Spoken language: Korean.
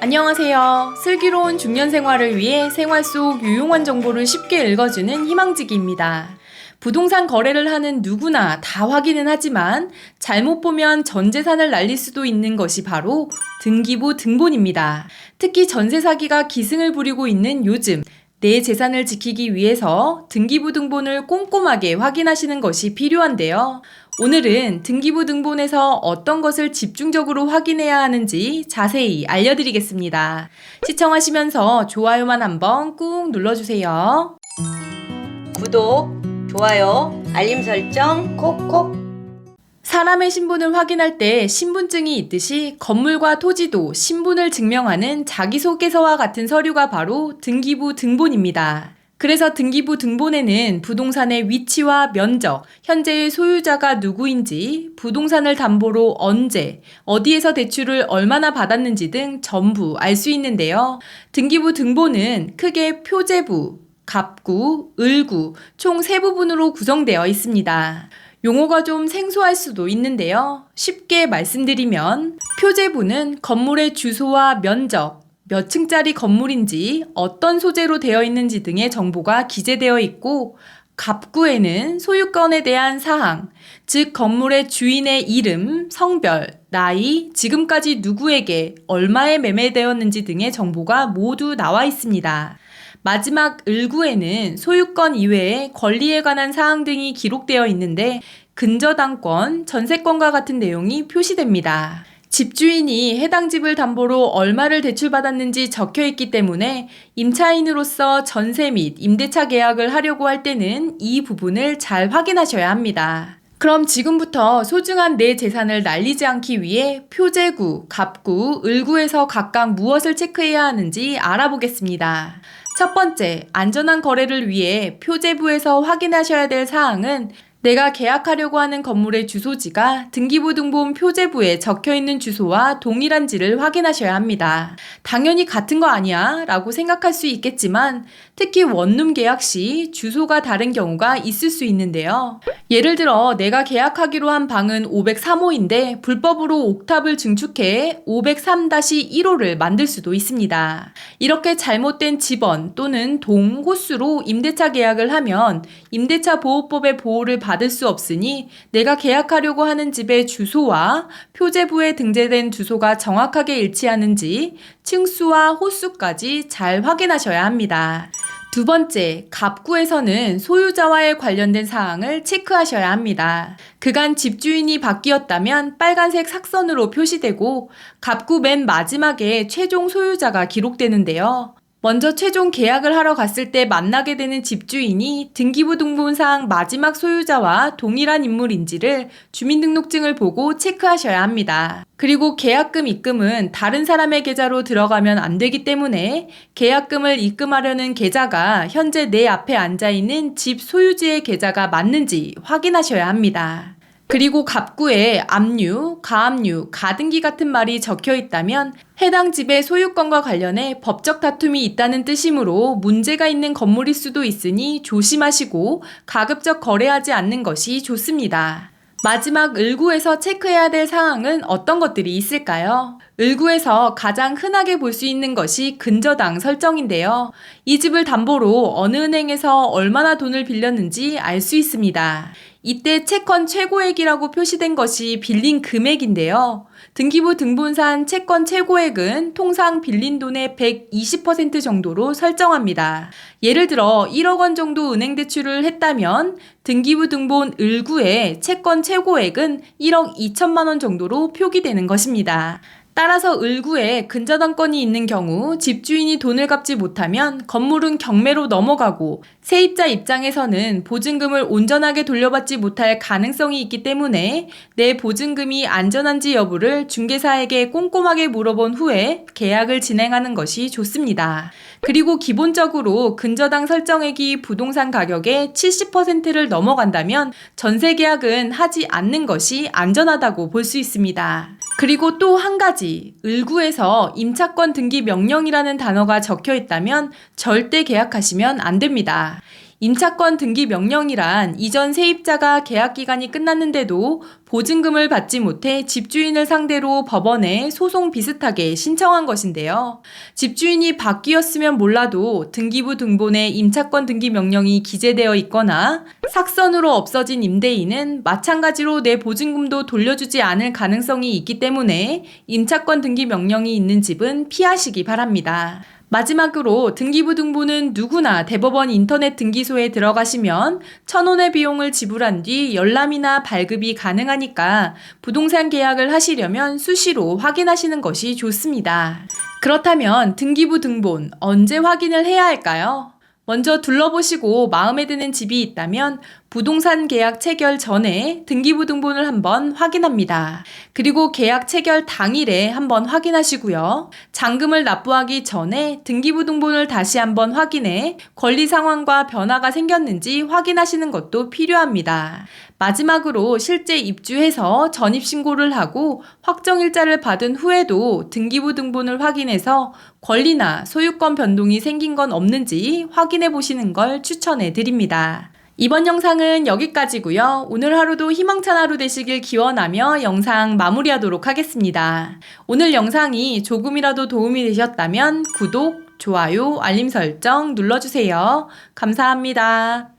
안녕하세요. 슬기로운 중년 생활을 위해 생활 속 유용한 정보를 쉽게 읽어주는 희망지기입니다. 부동산 거래를 하는 누구나 다 확인은 하지만 잘못 보면 전 재산을 날릴 수도 있는 것이 바로 등기부 등본입니다. 특히 전세 사기가 기승을 부리고 있는 요즘, 내 재산을 지키기 위해서 등기부 등본을 꼼꼼하게 확인하시는 것이 필요한데요. 오늘은 등기부 등본에서 어떤 것을 집중적으로 확인해야 하는지 자세히 알려드리겠습니다. 시청하시면서 좋아요만 한번 꾹 눌러주세요. 구독, 좋아요, 알림 설정 콕콕. 사람의 신분을 확인할 때 신분증이 있듯이 건물과 토지도 신분을 증명하는 자기소개서와 같은 서류가 바로 등기부 등본입니다. 그래서 등기부 등본에는 부동산의 위치와 면적, 현재의 소유자가 누구인지, 부동산을 담보로 언제, 어디에서 대출을 얼마나 받았는지 등 전부 알 수 있는데요. 등기부 등본은 크게 표제부, 갑구, 을구 총 3부분으로 구성되어 있습니다. 용어가 좀 생소할 수도 있는데요. 쉽게 말씀드리면 표제부는 건물의 주소와 면적, 몇 층짜리 건물인지, 어떤 소재로 되어 있는지 등의 정보가 기재되어 있고, 갑구에는 소유권에 대한 사항, 즉 건물의 주인의 이름, 성별, 나이, 지금까지 누구에게 얼마에 매매되었는지 등의 정보가 모두 나와 있습니다. 마지막 을구에는 소유권 이외에 권리에 관한 사항 등이 기록되어 있는데 근저당권, 전세권과 같은 내용이 표시됩니다. 집주인이 해당 집을 담보로 얼마를 대출받았는지 적혀 있기 때문에 임차인으로서 전세 및 임대차 계약을 하려고 할 때는 이 부분을 잘 확인하셔야 합니다. 그럼 지금부터 소중한 내 재산을 날리지 않기 위해 표제구, 갑구, 을구에서 각각 무엇을 체크해야 하는지 알아보겠습니다. 첫 번째, 안전한 거래를 위해 표제부에서 확인하셔야 될 사항은 내가 계약하려고 하는 건물의 주소지가 등기부 등본 표제부에 적혀있는 주소와 동일한지를 확인하셔야 합니다. 당연히 같은 거 아니야? 라고 생각할 수 있겠지만 특히 원룸 계약 시 주소가 다른 경우가 있을 수 있는데요. 예를 들어 내가 계약하기로 한 방은 503호인데 불법으로 옥탑을 증축해 503-1호를 만들 수도 있습니다. 이렇게 잘못된 집원 또는 동, 호수로 임대차 계약을 하면 임대차 보호법의 보호를 받을 수 없으니 내가 계약하려고 하는 집의 주소와 표제부에 등재된 주소가 정확하게 일치하는지 층수와 호수까지 잘 확인하셔야 합니다. 두 번째, 갑구에서는 소유자와의 관련된 사항을 체크하셔야 합니다. 그간 집주인이 바뀌었다면 빨간색 삭선으로 표시되고 갑구 맨 마지막에 최종 소유자가 기록되는데요. 먼저 최종 계약을 하러 갔을 때 만나게 되는 집주인이 등기부 등본상 마지막 소유자와 동일한 인물인지를 주민등록증을 보고 체크하셔야 합니다. 그리고 계약금 입금은 다른 사람의 계좌로 들어가면 안 되기 때문에 계약금을 입금하려는 계좌가 현재 내 앞에 앉아있는 집 소유주의 계좌가 맞는지 확인하셔야 합니다. 그리고 갑구에 압류, 가압류, 가등기 같은 말이 적혀 있다면 해당 집의 소유권과 관련해 법적 다툼이 있다는 뜻이므로 문제가 있는 건물일 수도 있으니 조심하시고 가급적 거래하지 않는 것이 좋습니다. 마지막 을구에서 체크해야 될 사항은 어떤 것들이 있을까요? 을구에서 가장 흔하게 볼 수 있는 것이 근저당 설정인데요. 이 집을 담보로 어느 은행에서 얼마나 돈을 빌렸는지 알 수 있습니다. 이때 채권 최고액이라고 표시된 것이 빌린 금액인데요. 등기부 등본상 채권 최고액은 통상 빌린 돈의 120% 정도로 설정합니다. 예를 들어 1억 원 정도 은행 대출을 했다면 등기부 등본 을구에 채권 최고액은 1억 2천만 원 정도로 표기되는 것입니다. 따라서 을구에 근저당권이 있는 경우 집주인이 돈을 갚지 못하면 건물은 경매로 넘어가고 세입자 입장에서는 보증금을 온전하게 돌려받지 못할 가능성이 있기 때문에 내 보증금이 안전한지 여부를 중개사에게 꼼꼼하게 물어본 후에 계약을 진행하는 것이 좋습니다. 그리고 기본적으로 근저당 설정액이 부동산 가격의 70%를 넘어간다면 전세 계약은 하지 않는 것이 안전하다고 볼 수 있습니다. 그리고 또 한 가지, 을구에서 임차권 등기 명령이라는 단어가 적혀 있다면 절대 계약하시면 안 됩니다. 임차권 등기 명령이란 이전 세입자가 계약 기간이 끝났는데도 보증금을 받지 못해 집주인을 상대로 법원에 소송 비슷하게 신청한 것인데요. 집주인이 바뀌었으면 몰라도 등기부 등본에 임차권 등기 명령이 기재되어 있거나 삭선으로 없어진 임대인은 마찬가지로 내 보증금도 돌려주지 않을 가능성이 있기 때문에 임차권 등기 명령이 있는 집은 피하시기 바랍니다. 마지막으로 등기부 등본은 누구나 대법원 인터넷 등기소에 들어가시면 1,000원의 비용을 지불한 뒤 열람이나 발급이 가능하니까 부동산 계약을 하시려면 수시로 확인하시는 것이 좋습니다. 그렇다면 등기부 등본 언제 확인을 해야 할까요? 먼저 둘러보시고 마음에 드는 집이 있다면 부동산 계약 체결 전에 등기부 등본을 한번 확인합니다. 그리고 계약 체결 당일에 한번 확인하시고요. 잔금을 납부하기 전에 등기부 등본을 다시 한번 확인해 권리 상황과 변화가 생겼는지 확인하시는 것도 필요합니다. 마지막으로 실제 입주해서 전입신고를 하고 확정일자를 받은 후에도 등기부 등본을 확인해서 권리나 소유권 변동이 생긴 건 없는지 확인해 보시는 걸 추천해 드립니다. 이번 영상은 여기까지고요. 오늘 하루도 희망찬 하루 되시길 기원하며 영상 마무리하도록 하겠습니다. 오늘 영상이 조금이라도 도움이 되셨다면 구독, 좋아요, 알림 설정 눌러주세요. 감사합니다.